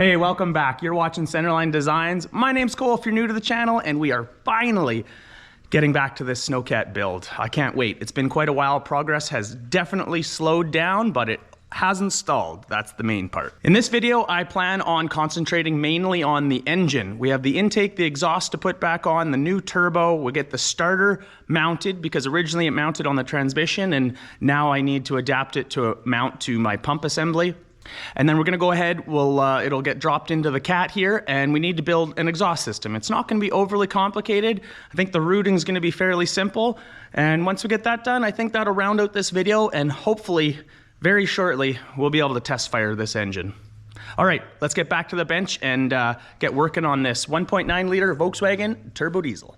Hey, welcome back. You're watching Centerline Designs. My name's Cole if you're new to the channel, and we are finally getting back to this Snowcat build. I can't wait. It's been quite a while. Progress has definitely slowed down, but it hasn't stalled. That's the main part. In this video, I plan on concentrating mainly on the engine. We have the intake, the exhaust to put back on, the new turbo. We'll get the starter mounted because originally it mounted on the transmission, and now I need to adapt it to mount to my pump assembly. And then we're gonna go ahead, it'll get dropped into the cat here, and we need to build an exhaust system. It's not gonna be overly complicated. I think the routing is gonna be fairly simple. And once we get that done, I think that'll round out this video, and hopefully, very shortly, we'll be able to test fire this engine. All right, let's get back to the bench and get working on this 1.9 liter Volkswagen turbo diesel.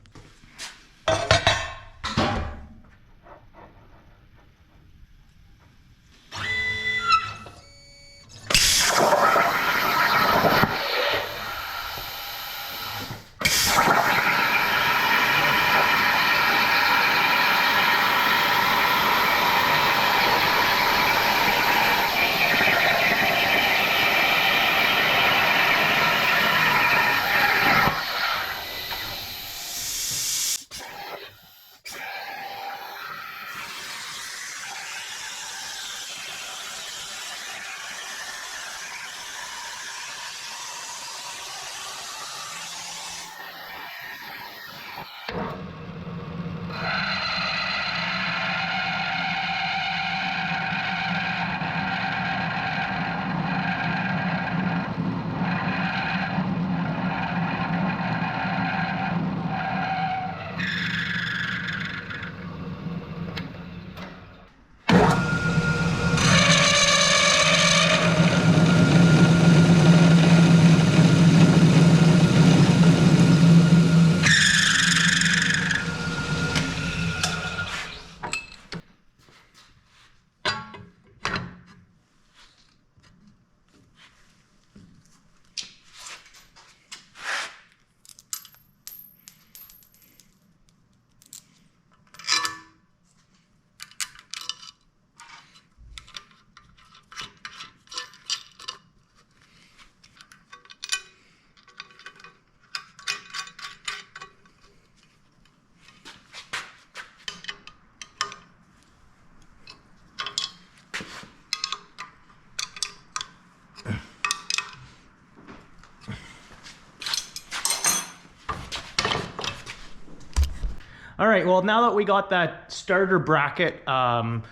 All right, well, now that we got that starter bracket drawn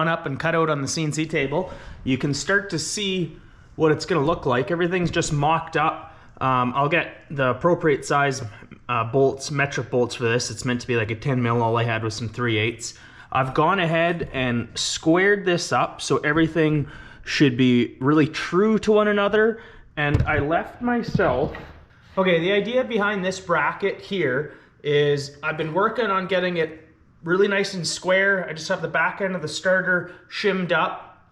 up and cut out on the CNC table, you can start to see what it's gonna look like. Everything's just mocked up. I'll get the appropriate size bolts, metric bolts for this. It's meant to be like a 10 mil. All I had was some 3/8. I've gone ahead and squared this up so everything should be really true to one another. And I left myself, okay, the idea behind this bracket here is I've been working on getting it really nice and square. I just have the back end of the starter shimmed up.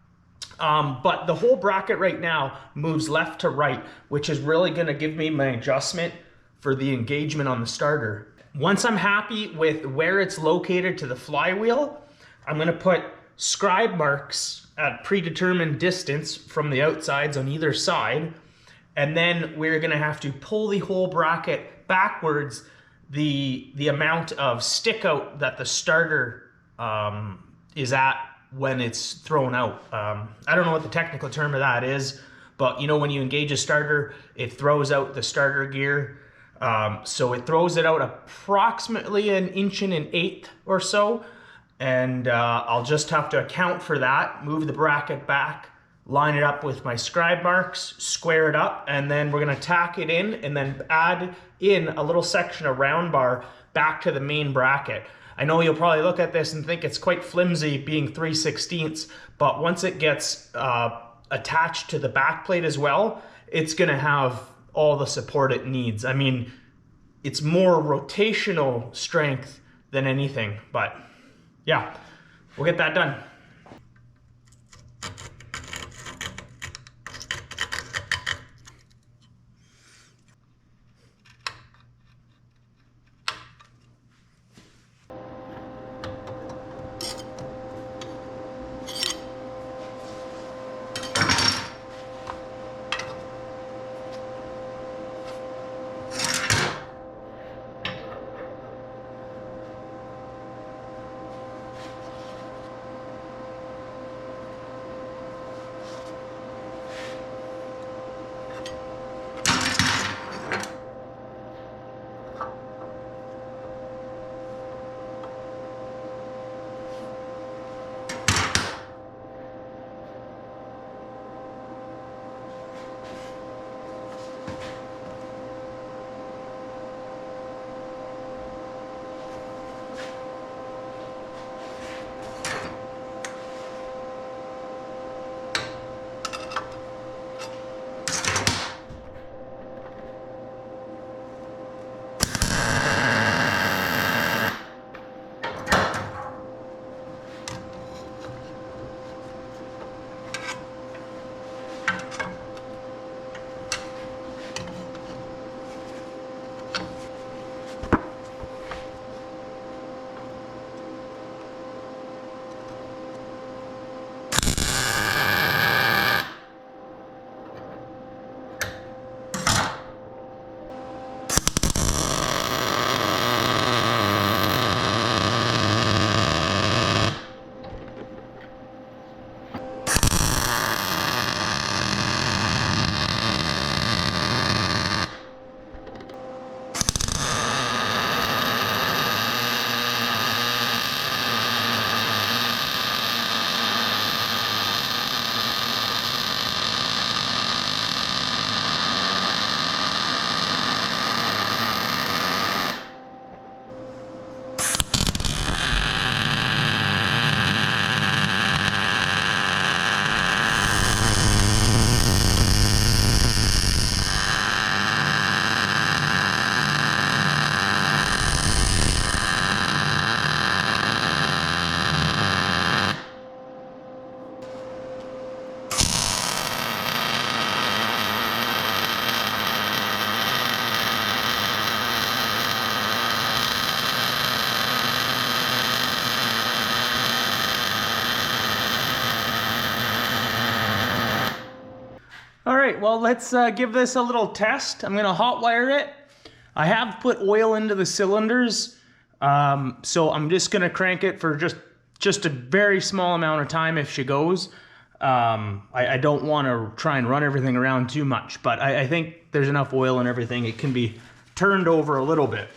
But the whole bracket right now moves left to right, which is really gonna give me my adjustment for the engagement on the starter. Once I'm happy with where it's located to the flywheel, I'm gonna put scribe marks at predetermined distance from the outsides on either side. And then we're gonna have to pull the whole bracket backwards the amount of stick out that the starter is at when it's thrown out. I don't know what the technical term of that is, but you know when you engage a starter, it throws out the starter gear. So it throws it out approximately 1.1 inches or so. And I'll just have to account for that, move the bracket back, line it up with my scribe marks, square it up, and then we're gonna tack it in and then add in a little section of round bar back to the main bracket. I know you'll probably look at this and think it's quite flimsy being 3/16, but once it gets attached to the back plate as well, it's gonna have all the support it needs. I mean, it's more rotational strength than anything, but yeah, we'll get that done. well, let's give this a little test. I'm gonna hot wire it. I have put oil into the cylinders, so I'm just gonna crank it for just a very small amount of time if she goes. I don't want to try and run everything around too much, but I think there's enough oil and everything. It can be turned over a little bit.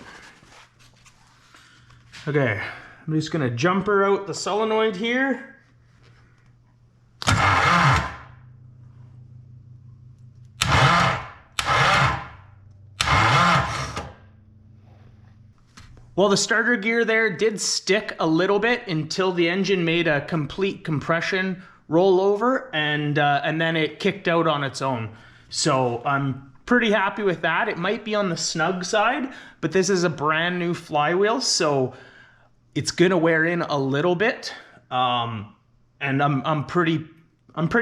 Okay, I'm just gonna jumper out the solenoid here. Well, the starter gear there did stick a little bit until the engine made a complete compression rollover, and then it kicked out on its own. So I'm pretty happy with that. It might be on the snug side, but this is a brand new flywheel, so it's gonna wear in a little bit. And I'm pretty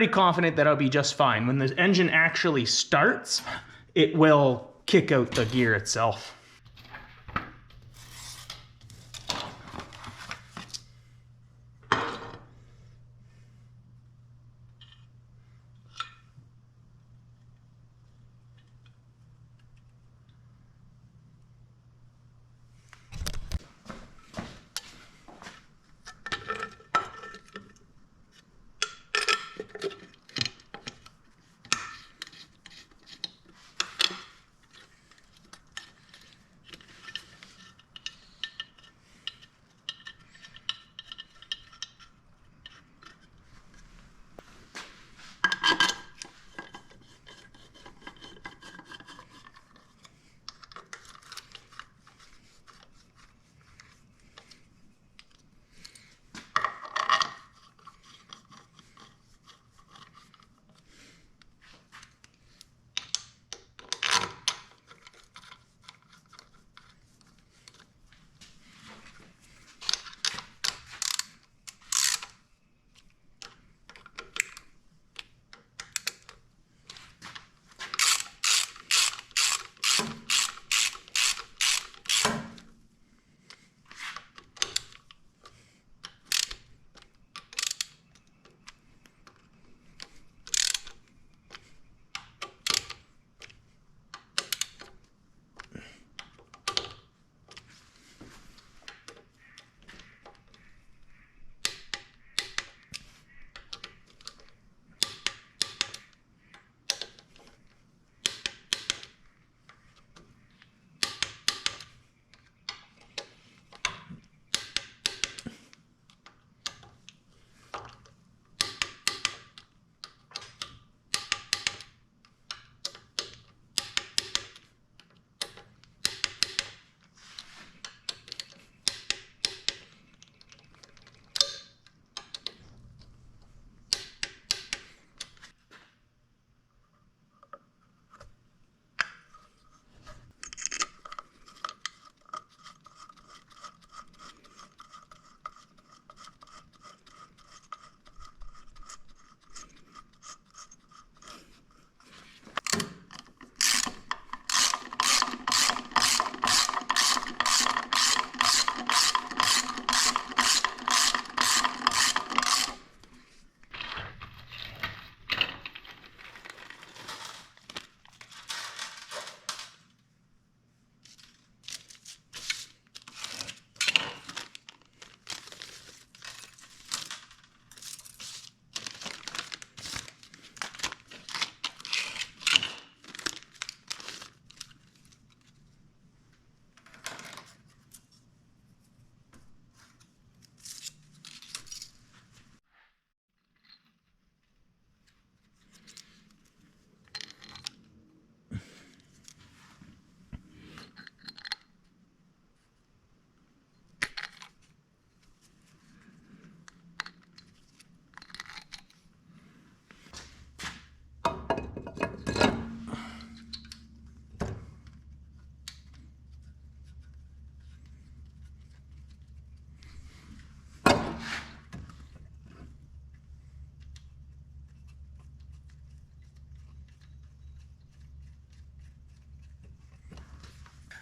confident that I'll be just fine. When the engine actually starts, it will kick out the gear itself.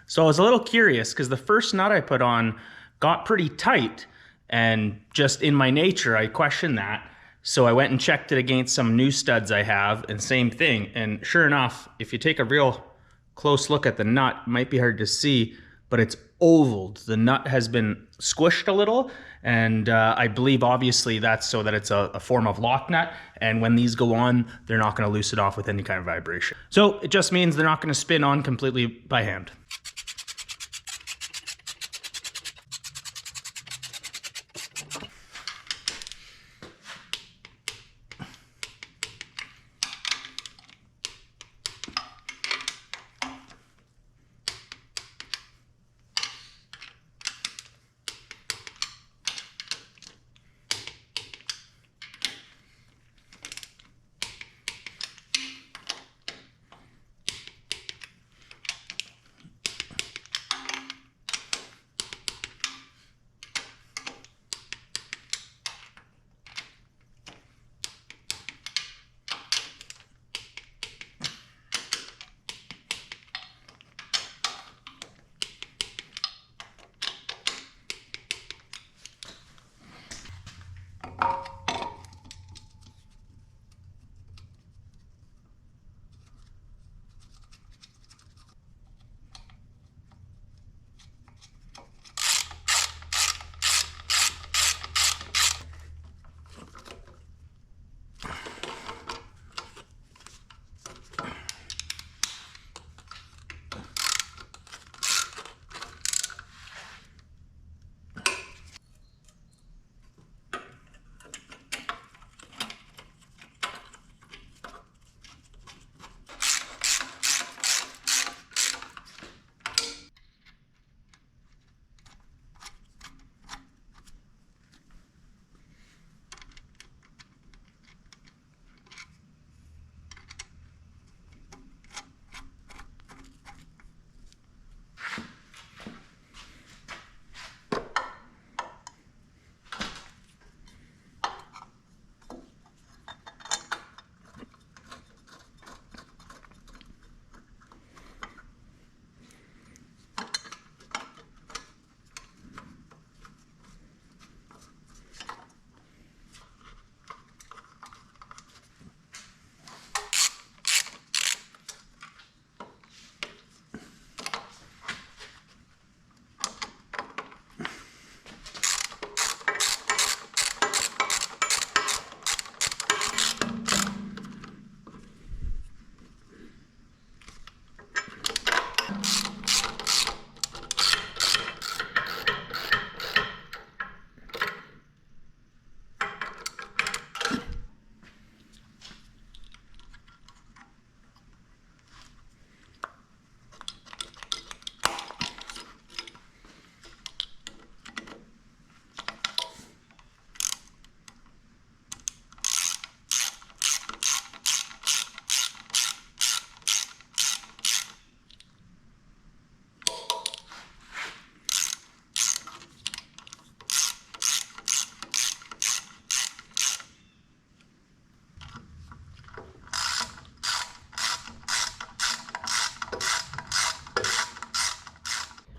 So I was a little curious because the first nut I put on got pretty tight, and just in my nature, I questioned that. So I went and checked it against some new studs I have, and same thing. And sure enough, if you take a real close look at the nut, it might be hard to see, but it's ovaled. The nut has been squished a little, and I believe obviously that's so that it's a form of lock nut, and when these go on, they're not going to loosen off with any kind of vibration. So it just means they're not going to spin on completely by hand.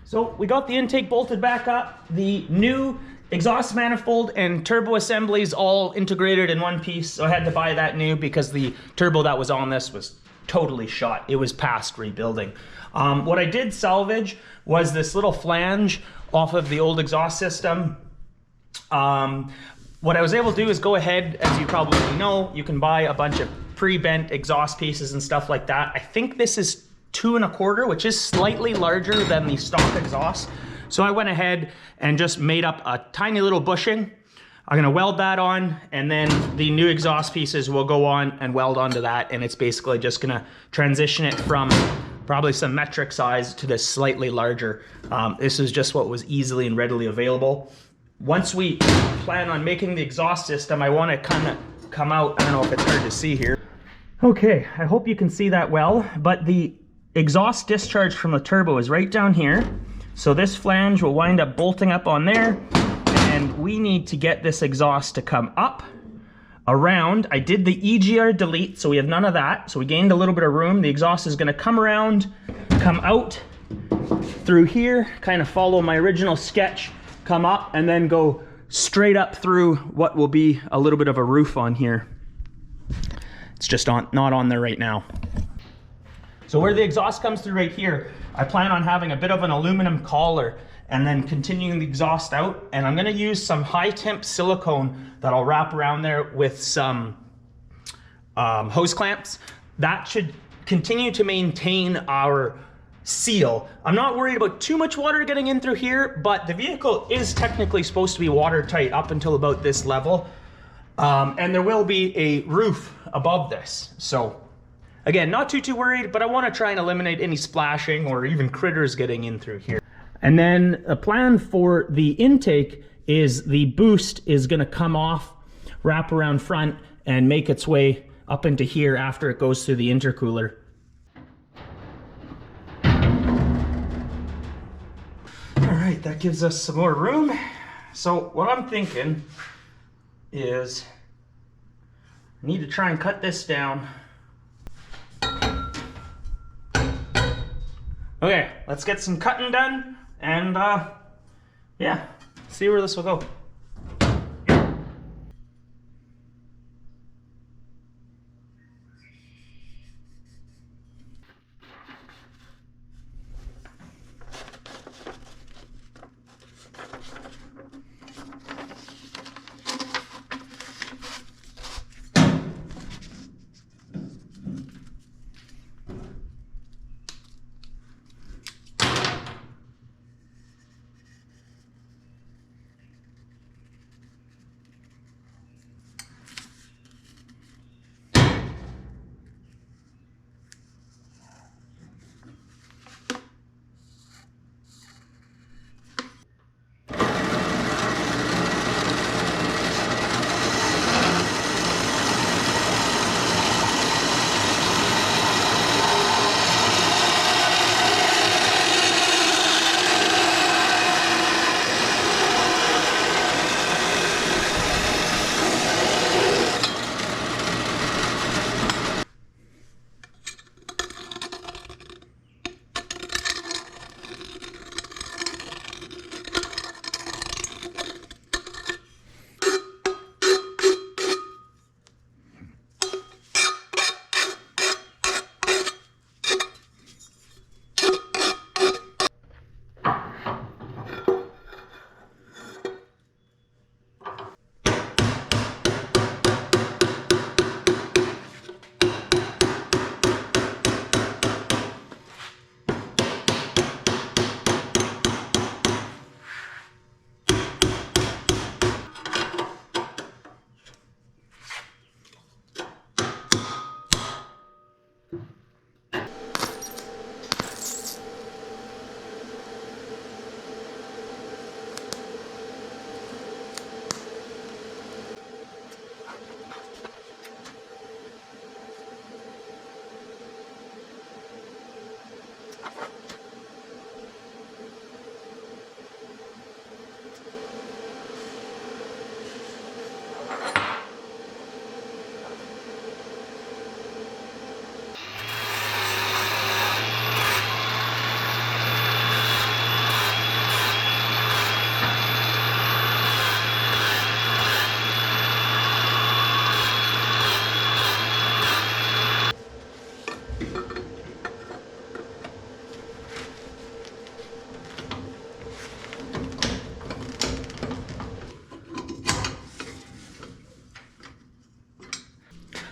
So we got the intake bolted back up, the new exhaust manifold and turbo assemblies all integrated in one piece. So I had to buy that new because the turbo that was on this was totally shot. It was past rebuilding. What I did salvage was this little flange off of the old exhaust system. What I was able to do is go ahead, as you probably know, you can buy a bunch of pre-bent exhaust pieces and stuff like that. I think this is 2 1/4, which is slightly larger than the stock exhaust. So I went ahead and just made up a tiny little bushing. I'm gonna weld that on, and then the new exhaust pieces will go on and weld onto that, and it's basically just gonna transition it from probably some metric size to this slightly larger. This is just what was easily and readily available. Once we plan on making the exhaust system, I want to kind of come out. I don't know if it's hard to see here. Okay, I hope you can see that well, but the exhaust discharge from the turbo is right down here. So this flange will wind up bolting up on there, and we need to get this exhaust to come up, around. I did the EGR delete, so we have none of that. So we gained a little bit of room. The exhaust is going to come around, come out through here, kind of follow my original sketch, come up, and then go straight up through what will be a little bit of a roof on here. It's just not on there right now. So where the exhaust comes through right here, I plan on having a bit of an aluminum collar and then continuing the exhaust out. And I'm gonna use some high temp silicone that I'll wrap around there with some hose clamps. That should continue to maintain our seal. I'm not worried about too much water getting in through here, but the vehicle is technically supposed to be watertight up until about this level. And there will be a roof above this. So again, not too worried, but I want to try and eliminate any splashing or even critters getting in through here. And then a plan for the intake is the boost is going to come off, wrap around front, and make its way up into here after it goes through the intercooler. All right, that gives us some more room. So what I'm thinking is I need to try and cut this down. Okay, let's get some cutting done and yeah, see where this will go.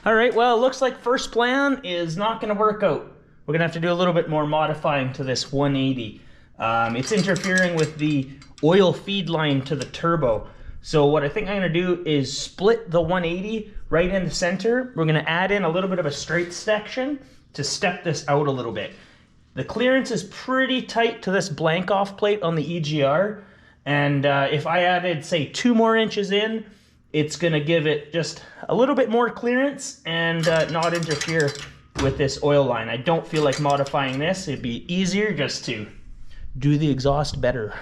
All right, well, it looks like first plan is not gonna work out. We're gonna have to do a little bit more modifying to this 180. It's interfering with the oil feed line to the turbo. So what I think I'm gonna do is split the 180 right in the center. We're gonna add in a little bit of a straight section to step this out a little bit. The clearance is pretty tight to this blank off plate on the EGR. And if I added, say, 2 more inches in, it's gonna give it just a little bit more clearance and not interfere with this oil line. I don't feel like modifying this. It'd be easier just to do the exhaust better.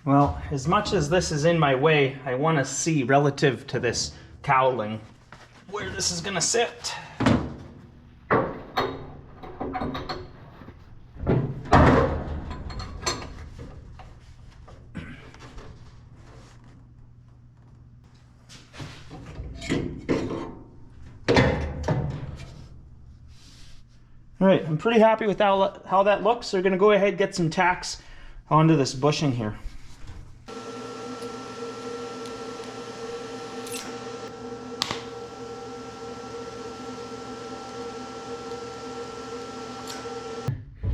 Well, as much as this is in my way, I want to see relative to this cowling where this is going to sit. All right, I'm pretty happy with how that looks. So we're going to go ahead and get some tacks onto this bushing here.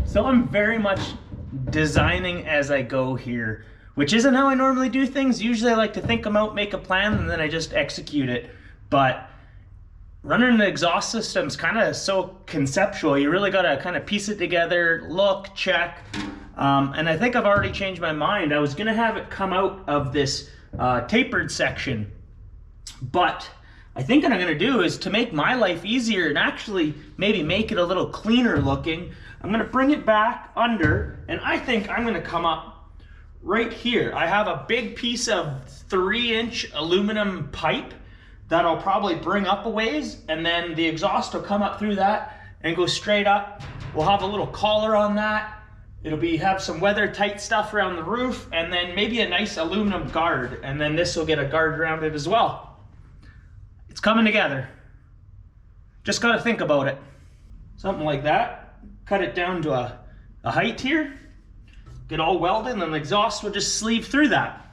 So I'm very much designing as I go here, which isn't how I normally do things. Usually I like to think them out, make a plan, and then I just execute it. But running an exhaust system is kind of so conceptual. You really got to kind of piece it together, look, check. And I think I've already changed my mind. I was going to have it come out of this tapered section. But I think what I'm going to do is to make my life easier and actually maybe make it a little cleaner looking, I'm going to bring it back under, and I think I'm going to come up right here. I have a big piece of 3-inch aluminum pipe that I'll probably bring up a ways, and then the exhaust will come up through that and go straight up. We'll have a little collar on that. It'll have some weather tight stuff around the roof, and then maybe a nice aluminum guard, and then this will get a guard around it as well. It's coming together. Just gotta think about it. Something like that. Cut it down to a height here. Get all welded, and then the exhaust will just sleeve through that.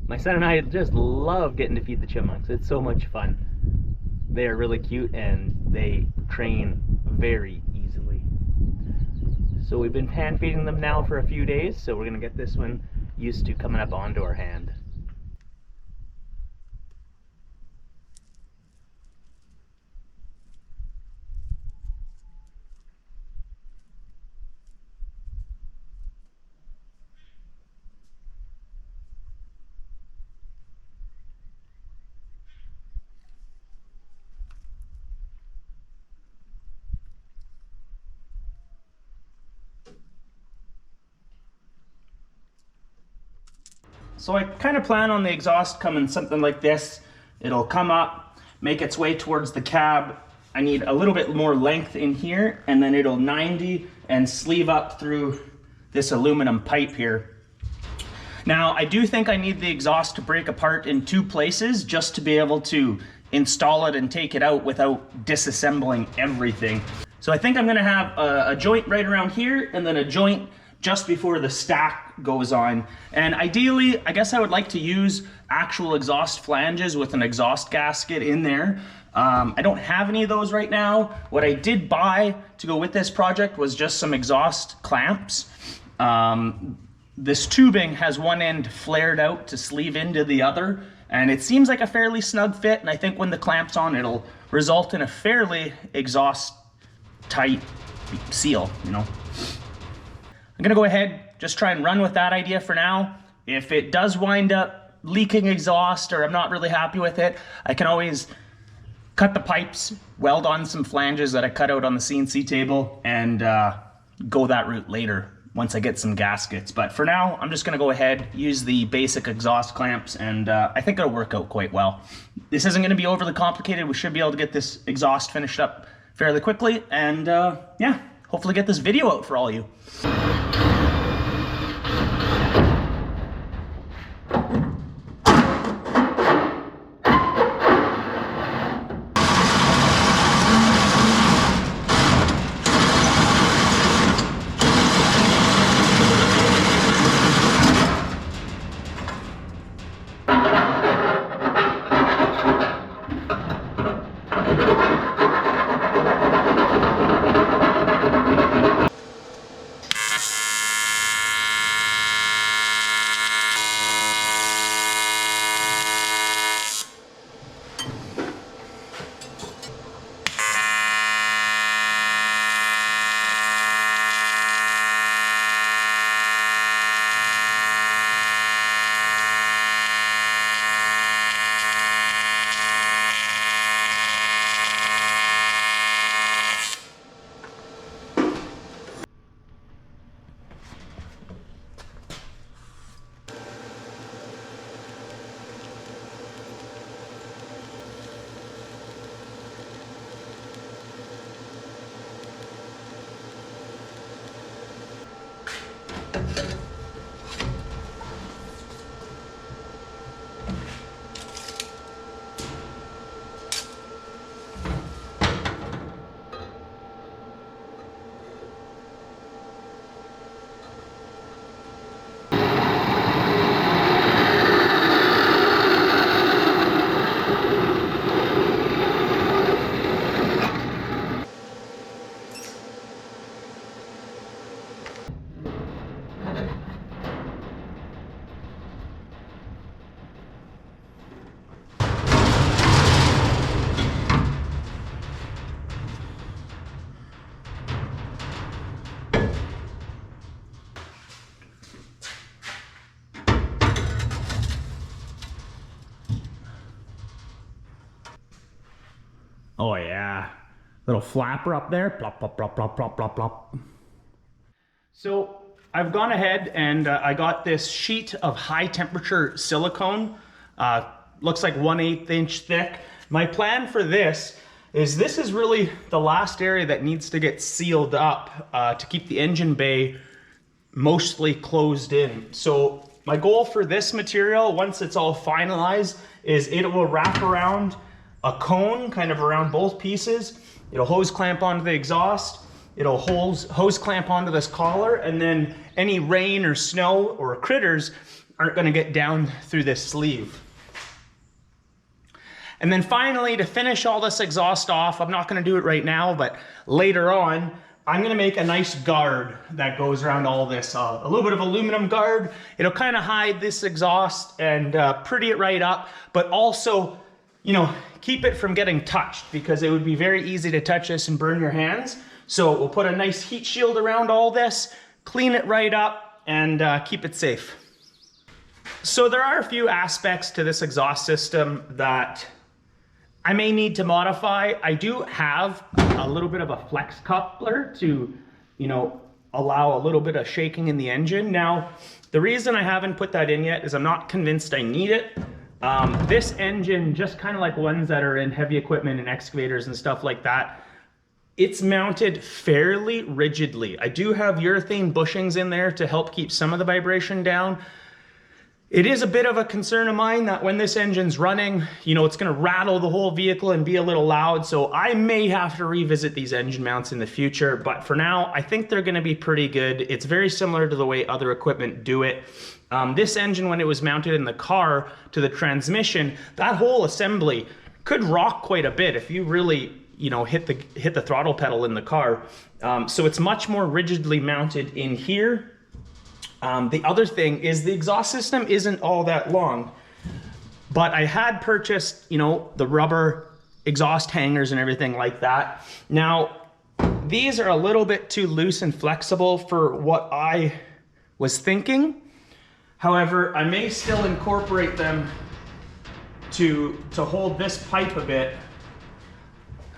My son and I just love getting to feed the chipmunks. It's so much fun. They are really cute and they train very easily. So we've been pan feeding them now for a few days, so we're gonna get this one used to coming up onto our hand. So I kind of plan on the exhaust coming something like this. It'll come up, make its way towards the cab. I need a little bit more length in here, and then it'll 90 and sleeve up through this aluminum pipe here. Now, I do think I need the exhaust to break apart in 2 places just to be able to install it and take it out without disassembling everything. So I think I'm gonna have a joint right around here, and then a joint just before the stack goes on. And ideally, I guess I would like to use actual exhaust flanges with an exhaust gasket in there. I don't have any of those right now. What I did buy to go with this project was just some exhaust clamps. This tubing has one end flared out to sleeve into the other, and it seems like a fairly snug fit, and I think when the clamp's on, it'll result in a fairly exhaust tight seal, you know. I'm gonna go ahead, just try and run with that idea for now. If it does wind up leaking exhaust or I'm not really happy with it, I can always cut the pipes, weld on some flanges that I cut out on the CNC table, and go that route later once I get some gaskets. But for now, I'm just gonna go ahead, use the basic exhaust clamps, and I think it'll work out quite well. This isn't gonna be overly complicated. We should be able to get this exhaust finished up fairly quickly, and yeah, hopefully get this video out for all of you. Oh yeah. Little flapper up there. Plop, plop, plop, plop, plop, plop, plop. So I've gone ahead and I got this sheet of high temperature silicone. Looks like 1/8 inch thick. My plan for this is really the last area that needs to get sealed up to keep the engine bay mostly closed in. So my goal for this material, once it's all finalized, is it will wrap around a cone kind of around both pieces. It'll hose clamp onto the exhaust. It'll hose clamp onto this collar, and then any rain or snow or critters aren't going to get down through this sleeve. And then finally, to finish all this exhaust off, I'm not going to do it right now, but later on, I'm going to make a nice guard that goes around all this. A little bit of aluminum guard. It'll kind of hide this exhaust and pretty it right up, but also, you know, keep it from getting touched, because it would be very easy to touch this and burn your hands. So we'll put a nice heat shield around all this, clean it right up, and keep it safe. So there are a few aspects to this exhaust system that I may need to modify. I do have a little bit of a flex coupler to, you know, allow a little bit of shaking in the engine. Now, the reason I haven't put that in yet is I'm not convinced I need it. This engine, just kind of like ones that are in heavy equipment and excavators and stuff like that, it's mounted fairly rigidly. I do have urethane bushings in there to help keep some of the vibration down. It is a bit of a concern of mine that when this engine's running, you know, it's gonna rattle the whole vehicle and be a little loud. So I may have to revisit these engine mounts in the future, but for now, I think they're gonna be pretty good. It's very similar to the way other equipment do it. This engine, when it was mounted in the car to the transmission, that whole assembly could rock quite a bit if you really, you know, hit the throttle pedal in the car. So it's much more rigidly mounted in here. The other thing is the exhaust system isn't all that long, but I had purchased, you know, the rubber exhaust hangers and everything like that. Now, these are a little bit too loose and flexible for what I was thinking. However, I may still incorporate them to hold this pipe a bit.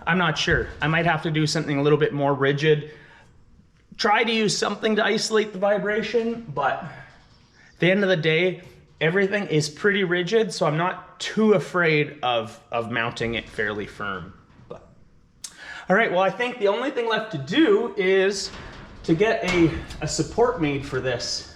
I'm not sure. I might have to do something a little bit more rigid. Try to use something to isolate the vibration, but at the end of the day, everything is pretty rigid, so I'm not too afraid of mounting it fairly firm. But all right, well, I think the only thing left to do is to get a support made for this.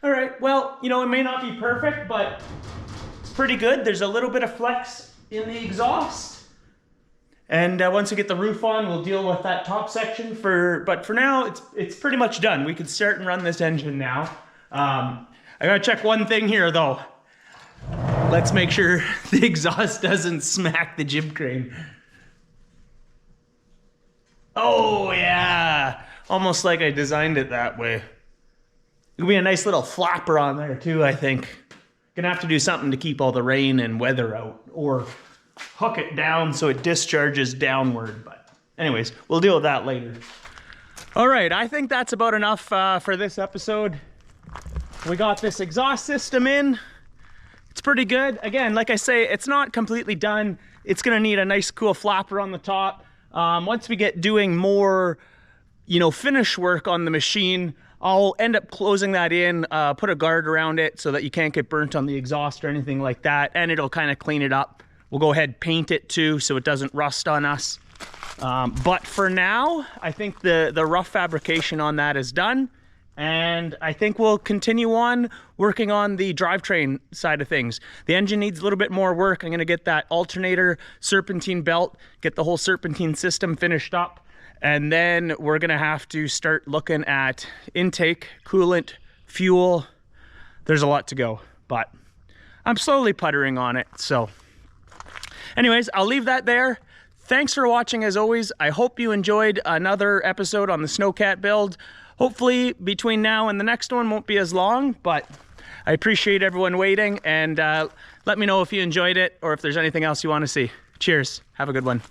All right, well, you know, it may not be perfect, but it's pretty good. There's a little bit of flex in the exhaust. And once we get the roof on, we'll deal with that top section. But for now, it's pretty much done. We can start and run this engine now. I gotta check one thing here though. Let's make sure the exhaust doesn't smack the jib crane. Oh yeah, almost like I designed it that way. It'll be a nice little flapper on there too, I think. Gonna have to do something to keep all the rain and weather out, or hook it down so it discharges downward. But anyways, we'll deal with that later. All right, I think that's about enough for this episode. We got this exhaust system in. It's pretty good. Again, like I say, it's not completely done. It's gonna need a nice cool flapper on the top. Once we get doing more, finish work on the machine, I'll end up closing that in, put a guard around it so that you can't get burnt on the exhaust or anything like that, and it'll kind of clean it up. We'll go ahead and paint it too so it doesn't rust on us. But for now, I think the rough fabrication on that is done, and I think we'll continue on working on the drivetrain side of things. The engine needs a little bit more work. I'm gonna get that alternator, serpentine belt, get the whole serpentine system finished up. And then we're gonna have to start looking at intake, coolant, fuel. There's a lot to go, but I'm slowly puttering on it. So anyways, I'll leave that there. Thanks for watching as always. I hope you enjoyed another episode on the Snowcat build. Hopefully between now and the next one won't be as long, but I appreciate everyone waiting, and let me know if you enjoyed it or if there's anything else you want to see. Cheers, have a good one.